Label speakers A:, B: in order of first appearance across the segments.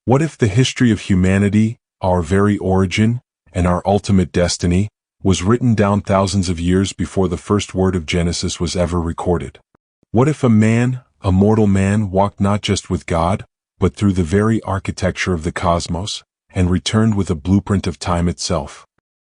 A: What if the history of humanity, our very origin, and our ultimate destiny, was written down thousands of years before the first word of Genesis was ever recorded? What if a mortal man, walked not just with God, but through the very architecture of the cosmos, and returned with a blueprint of time itself?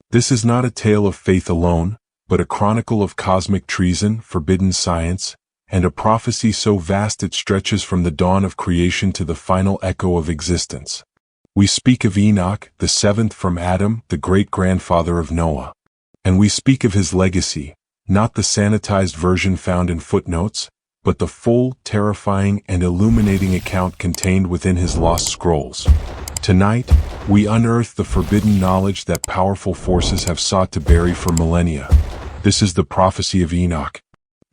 A: This is not a tale of faith alone, but a chronicle of cosmic treason, forbidden science, and a prophecy so vast it stretches from the dawn of creation to the final echo of existence. We speak of Enoch, the seventh from Adam, the great-grandfather of Noah. And we speak of his legacy, not the sanitized version found in footnotes, but the full, terrifying, and illuminating account contained within his lost scrolls. Tonight, we unearth the forbidden knowledge that powerful forces have sought to bury for millennia. This is the prophecy of Enoch.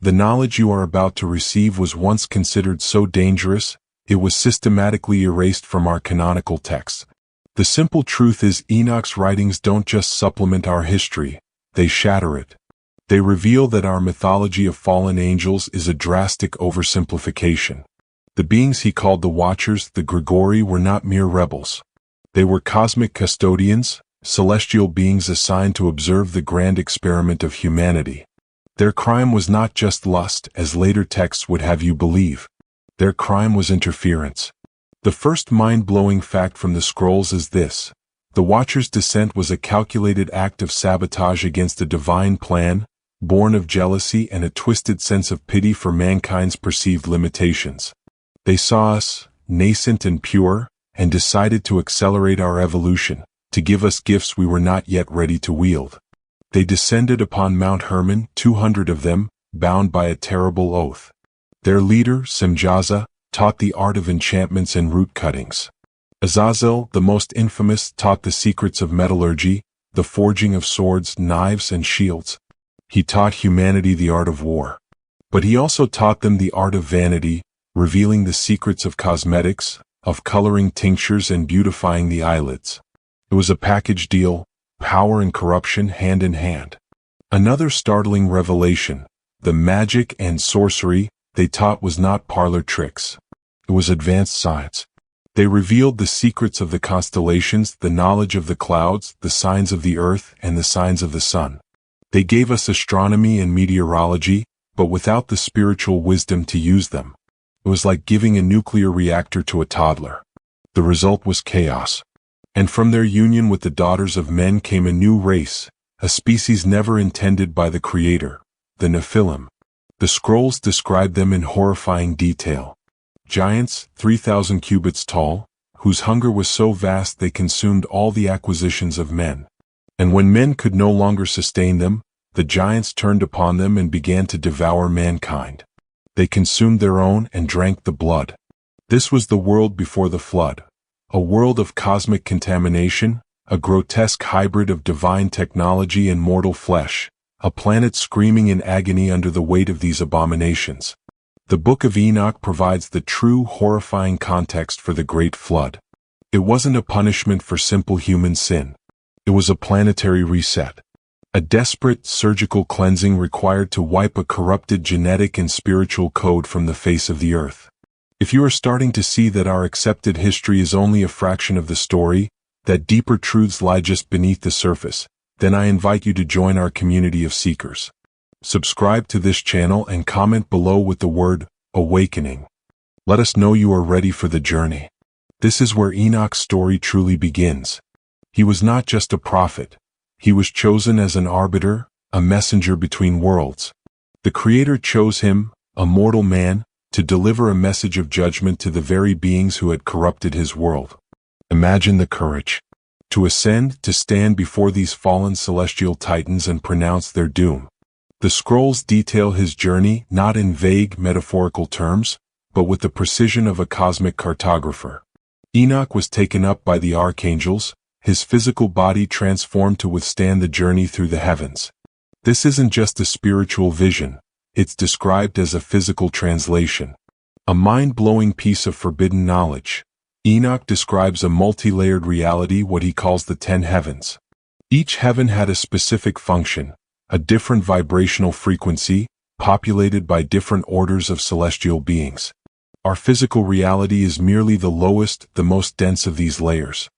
A: The knowledge you are about to receive was once considered so dangerous, it was systematically erased from our canonical texts. The simple truth is Enoch's writings don't just supplement our history, they shatter it. They reveal that our mythology of fallen angels is a drastic oversimplification. The beings he called the Watchers, the Grigori, were not mere rebels. They were cosmic custodians, celestial beings assigned to observe the grand experiment of humanity. Their crime was not just lust, as later texts would have you believe. Their crime was interference. The first mind-blowing fact from the scrolls is this: the Watchers' descent was a calculated act of sabotage against a divine plan, born of jealousy and a twisted sense of pity for mankind's perceived limitations. They saw us, nascent and pure, and decided to accelerate our evolution, to give us gifts we were not yet ready to wield. They descended upon Mount Hermon, 200 of them, bound by a terrible oath. Their leader, Semjaza, taught the art of enchantments and root cuttings. Azazel, the most infamous, taught the secrets of metallurgy, the forging of swords, knives, and shields. He taught humanity the art of war. But he also taught them the art of vanity, revealing the secrets of cosmetics, of coloring tinctures and beautifying the eyelids. It was a package deal, power and corruption hand in hand. Another startling revelation: the magic and sorcery they taught was not parlor tricks. It was advanced science. They revealed the secrets of the constellations, the knowledge of the clouds, the signs of the earth, and the signs of the sun. They gave us astronomy and meteorology, but without the spiritual wisdom to use them. It was like giving a nuclear reactor to a toddler. The result was chaos. And from their union with the daughters of men came a new race, a species never intended by the Creator, the Nephilim. The scrolls describe them in horrifying detail. Giants, 3,000 cubits tall, whose hunger was so vast they consumed all the acquisitions of men. And when men could no longer sustain them, the giants turned upon them and began to devour mankind. They consumed their own and drank the blood. This was the world before the flood. A world of cosmic contamination, a grotesque hybrid of divine technology and mortal flesh, a planet screaming in agony under the weight of these abominations. The Book of Enoch provides the true horrifying context for the Great Flood. It wasn't a punishment for simple human sin. It was a planetary reset. A desperate surgical cleansing required to wipe a corrupted genetic and spiritual code from the face of the earth. If you are starting to see that our accepted history is only a fraction of the story, that deeper truths lie just beneath the surface, then I invite you to join our community of seekers. Subscribe to this channel and comment below with the word awakening. Let us know you are ready for the journey. This is where Enoch's story truly begins. He was not just a prophet. He was chosen as an arbiter, a messenger between worlds. The Creator chose him, a mortal man, to deliver a message of judgment to the very beings who had corrupted his world. Imagine the courage. To ascend, to stand before these fallen celestial titans and pronounce their doom. The scrolls detail his journey not in vague metaphorical terms, but with the precision of a cosmic cartographer. Enoch was taken up by the archangels, his physical body transformed to withstand the journey through the heavens. This isn't just a spiritual vision. It's described as a physical translation. A mind-blowing piece of forbidden knowledge. Enoch describes a multi-layered reality, what he calls the 10 heavens. Each heaven had a specific function, a different vibrational frequency, populated by different orders of celestial beings. Our physical reality is merely the lowest, the most dense of these layers.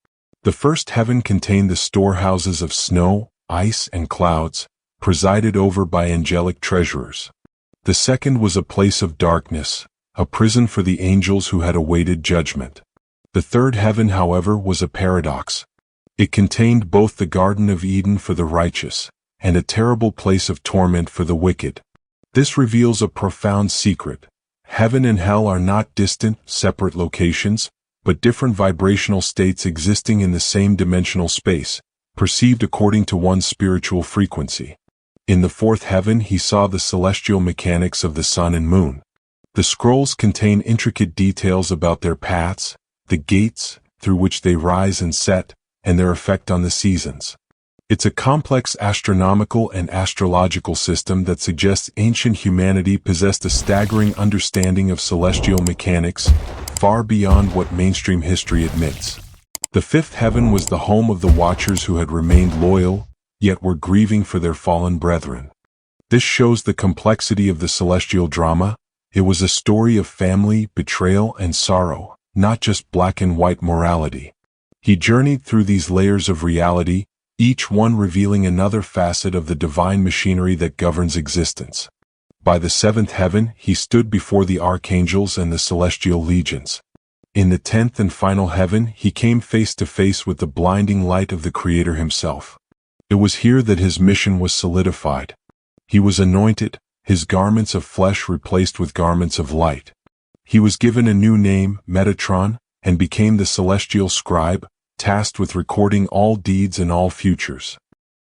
A: The first heaven contained the storehouses of snow, ice, and clouds, presided over by angelic treasurers. The second was a place of darkness, a prison for the angels who had awaited judgment. The third heaven, however, was a paradox. It contained both the Garden of Eden for the righteous, and a terrible place of torment for the wicked. This reveals a profound secret. Heaven and hell are not distant, separate locations, but different vibrational states existing in the same dimensional space, perceived according to one's spiritual frequency. In the fourth heaven he saw the celestial mechanics of the sun and moon. The scrolls contain intricate details about their paths, the gates through which they rise and set, and their effect on the seasons. It's a complex astronomical and astrological system that suggests ancient humanity possessed a staggering understanding of celestial mechanics, far beyond what mainstream history admits. The fifth heaven was the home of the watchers who had remained loyal, yet were grieving for their fallen brethren. This shows the complexity of the celestial drama. It was a story of family, betrayal, and sorrow, not just black and white morality. He journeyed through these layers of reality, each one revealing another facet of the divine machinery that governs existence. By the seventh heaven, he stood before the archangels and the celestial legions. In the 10th and final heaven, he came face to face with the blinding light of the Creator himself. It was here that his mission was solidified. He was anointed, his garments of flesh replaced with garments of light. He was given a new name, Metatron, and became the celestial scribe, tasked with recording all deeds and all futures.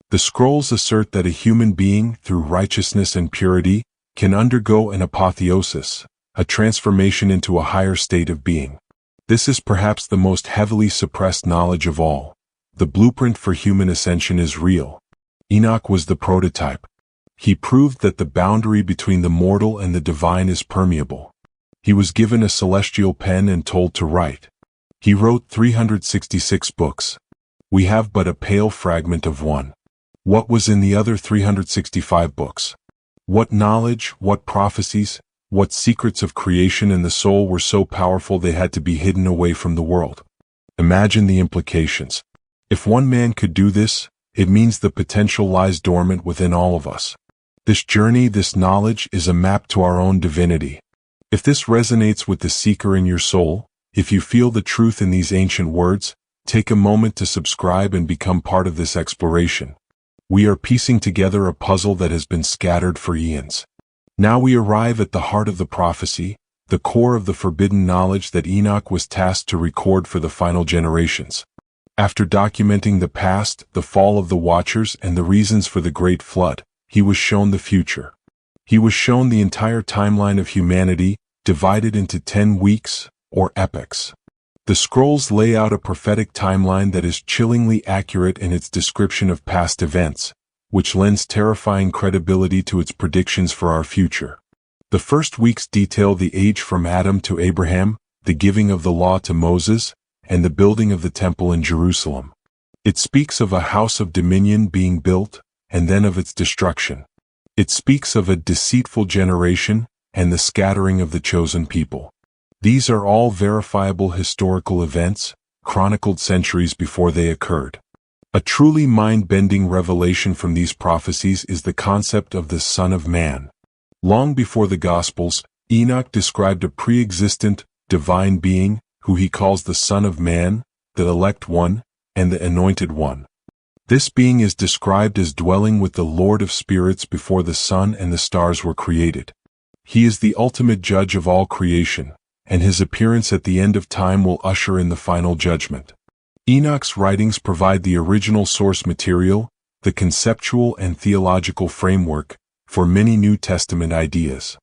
A: The scrolls assert that a human being, through righteousness and purity, can undergo an apotheosis, a transformation into a higher state of being. This is perhaps the most heavily suppressed knowledge of all. The blueprint for human ascension is real. Enoch was the prototype. He proved that the boundary between the mortal and the divine is permeable. He was given a celestial pen and told to write. He wrote 366 books. We have but a pale fragment of one. What was in the other 365 books? What knowledge, what prophecies, what secrets of creation and the soul were so powerful they had to be hidden away from the world? Imagine the implications. If one man could do this, it means the potential lies dormant within all of us. This journey, this knowledge, is a map to our own divinity. If this resonates with the seeker in your soul, if you feel the truth in these ancient words, take a moment to subscribe and become part of this exploration. We are piecing together a puzzle that has been scattered for eons. Now we arrive at the heart of the prophecy, the core of the forbidden knowledge that Enoch was tasked to record for the final generations. After documenting the past, the fall of the Watchers, and the reasons for the Great Flood, he was shown the future. He was shown the entire timeline of humanity, divided into 10 weeks, or epochs. The scrolls lay out a prophetic timeline that is chillingly accurate in its description of past events, which lends terrifying credibility to its predictions for our future. The first weeks detail the age from Adam to Abraham, the giving of the law to Moses, and the building of the temple in Jerusalem. It speaks of a house of dominion being built, and then of its destruction. It speaks of a deceitful generation, and the scattering of the chosen people. These are all verifiable historical events, chronicled centuries before they occurred. A truly mind-bending revelation from these prophecies is the concept of the Son of Man. Long before the Gospels, Enoch described a pre-existent, divine being, who he calls the Son of Man, the elect one, and the anointed one. This being is described as dwelling with the Lord of Spirits before the sun and the stars were created. He is the ultimate judge of all creation, and his appearance at the end of time will usher in the final judgment. Enoch's writings provide the original source material, the conceptual and theological framework, for many New Testament ideas.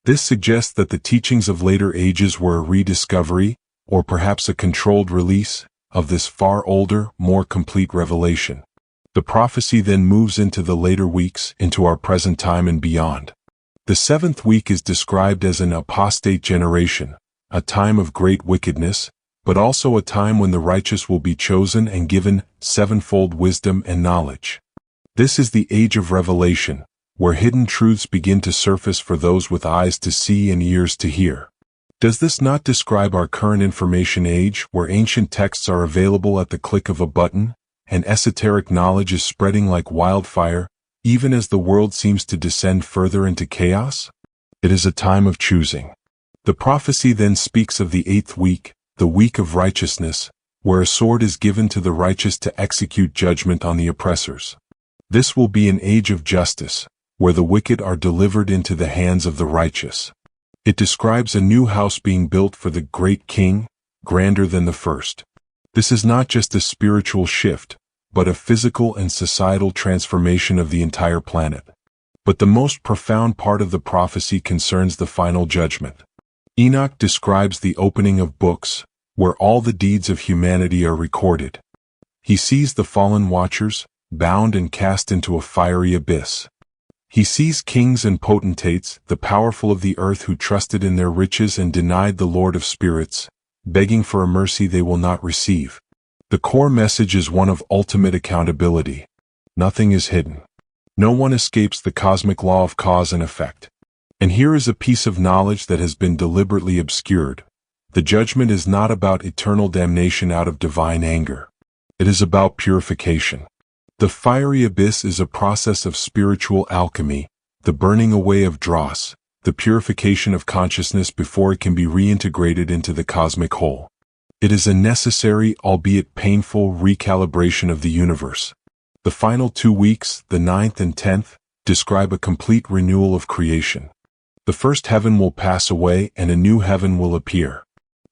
A: This suggests that the teachings of later ages were a rediscovery, or perhaps a controlled release, of this far older, more complete revelation. The prophecy then moves into the later weeks, into our present time and beyond. The seventh week is described as an apostate generation, a time of great wickedness, but also a time when the righteous will be chosen and given sevenfold wisdom and knowledge. This is the age of revelation, where hidden truths begin to surface for those with eyes to see and ears to hear. Does this not describe our current information age, where ancient texts are available at the click of a button, and esoteric knowledge is spreading like wildfire, even as the world seems to descend further into chaos? It is a time of choosing. The prophecy then speaks of the 8th week, the week of righteousness, where a sword is given to the righteous to execute judgment on the oppressors. This will be an age of justice, where the wicked are delivered into the hands of the righteous. It describes a new house being built for the great king, grander than the first. This is not just a spiritual shift, but a physical and societal transformation of the entire planet. But the most profound part of the prophecy concerns the final judgment. Enoch describes the opening of books, where all the deeds of humanity are recorded. He sees the fallen watchers, bound and cast into a fiery abyss. He sees kings and potentates, the powerful of the earth who trusted in their riches and denied the Lord of spirits, begging for a mercy they will not receive. The core message is one of ultimate accountability. Nothing is hidden. No one escapes the cosmic law of cause and effect. And here is a piece of knowledge that has been deliberately obscured. The judgment is not about eternal damnation out of divine anger. It is about purification. The fiery abyss is a process of spiritual alchemy, the burning away of dross, the purification of consciousness before it can be reintegrated into the cosmic whole. It is a necessary, albeit painful, recalibration of the universe. The final 2 weeks, the 9th and 10th, describe a complete renewal of creation. The first heaven will pass away and a new heaven will appear.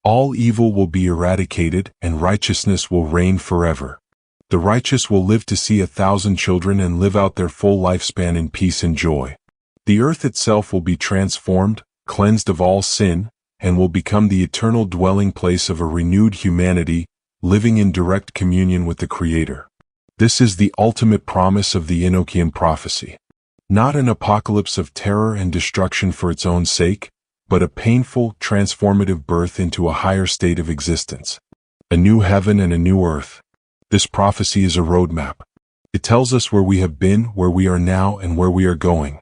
A: All evil will be eradicated and righteousness will reign forever. The righteous will live to see 1,000 children and live out their full lifespan in peace and joy. The earth itself will be transformed, cleansed of all sin, and will become the eternal dwelling place of a renewed humanity, living in direct communion with the Creator. This is the ultimate promise of the Enochian prophecy. Not an apocalypse of terror and destruction for its own sake, but a painful, transformative birth into a higher state of existence. A new heaven and a new earth. This prophecy is a roadmap. It tells us where we have been, where we are now, and where we are going.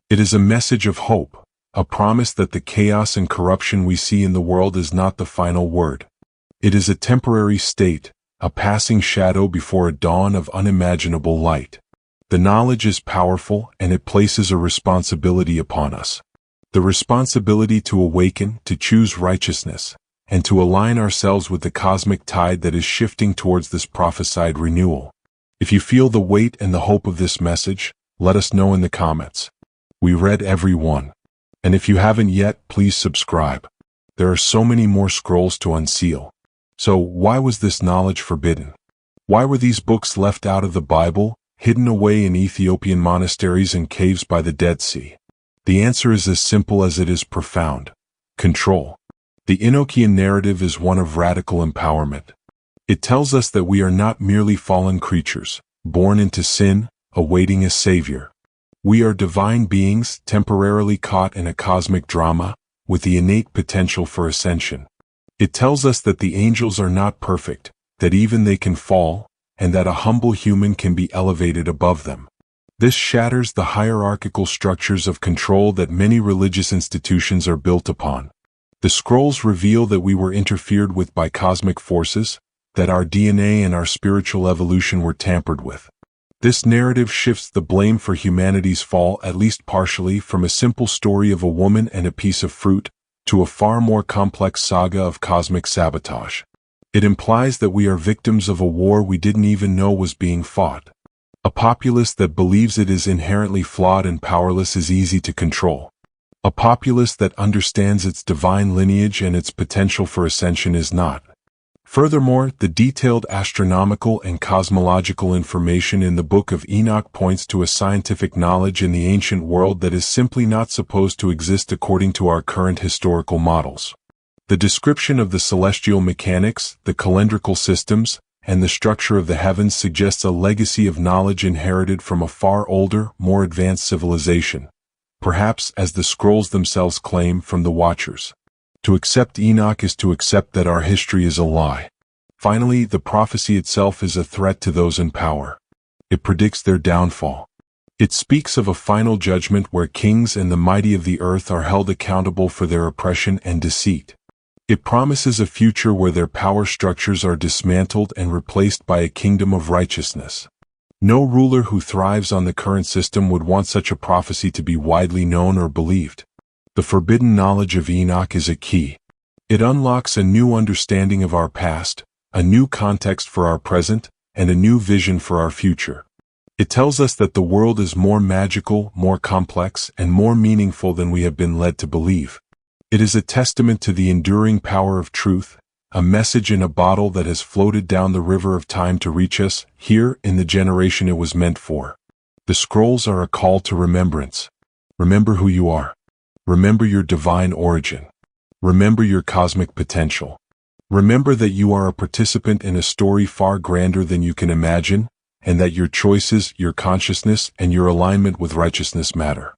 A: It is a message of hope, a promise that the chaos and corruption we see in the world is not the final word. It is a temporary state, a passing shadow before a dawn of unimaginable light. The knowledge is powerful, and it places a responsibility upon us. The responsibility to awaken, to choose righteousness, and to align ourselves with the cosmic tide that is shifting towards this prophesied renewal. If you feel the weight and the hope of this message, let us know in the comments. We read every one. And if you haven't yet, please subscribe. There are so many more scrolls to unseal. So, why was this knowledge forbidden? Why were these books left out of the Bible, hidden away in Ethiopian monasteries and caves by the Dead Sea? The answer is as simple as it is profound. Control. The Enochian narrative is one of radical empowerment. It tells us that we are not merely fallen creatures, born into sin, awaiting a savior. We are divine beings, temporarily caught in a cosmic drama, with the innate potential for ascension. It tells us that the angels are not perfect, that even they can fall, and that a humble human can be elevated above them. This shatters the hierarchical structures of control that many religious institutions are built upon. The scrolls reveal that we were interfered with by cosmic forces, that our DNA and our spiritual evolution were tampered with. This narrative shifts the blame for humanity's fall, at least partially, from a simple story of a woman and a piece of fruit, to a far more complex saga of cosmic sabotage. It implies that we are victims of a war we didn't even know was being fought. A populace that believes it is inherently flawed and powerless is easy to control. A populace that understands its divine lineage and its potential for ascension is not. Furthermore, the detailed astronomical and cosmological information in the Book of Enoch points to a scientific knowledge in the ancient world that is simply not supposed to exist according to our current historical models. The description of the celestial mechanics, the calendrical systems, and the structure of the heavens suggests a legacy of knowledge inherited from a far older, more advanced civilization. Perhaps, as the scrolls themselves claim, from the Watchers. To accept Enoch is to accept that our history is a lie. Finally, the prophecy itself is a threat to those in power. It predicts their downfall. It speaks of a final judgment where kings and the mighty of the earth are held accountable for their oppression and deceit. It promises a future where their power structures are dismantled and replaced by a kingdom of righteousness. No ruler who thrives on the current system would want such a prophecy to be widely known or believed. The forbidden knowledge of Enoch is a key. It unlocks a new understanding of our past, a new context for our present, and a new vision for our future. It tells us that the world is more magical, more complex, and more meaningful than we have been led to believe. It is a testament to the enduring power of truth, a message in a bottle that has floated down the river of time to reach us, here in the generation it was meant for. The scrolls are a call to remembrance. Remember who you are. Remember your divine origin. Remember your cosmic potential. Remember that you are a participant in a story far grander than you can imagine, and that your choices, your consciousness, and your alignment with righteousness matter.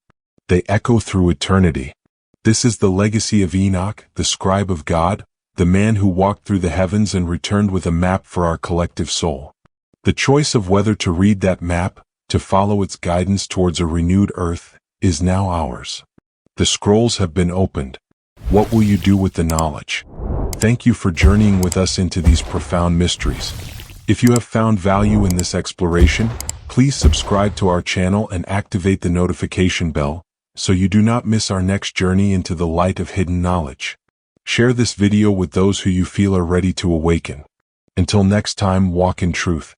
A: They echo through eternity. This is the legacy of Enoch, the scribe of God, the man who walked through the heavens and returned with a map for our collective soul. The choice of whether to read that map, to follow its guidance towards a renewed earth, is now ours. The scrolls have been opened. What will you do with the knowledge? Thank you for journeying with us into these profound mysteries. If you have found value in this exploration, please subscribe to our channel and activate the notification bell, so you do not miss our next journey into the light of hidden knowledge. Share this video with those who you feel are ready to awaken. Until next time, walk in truth.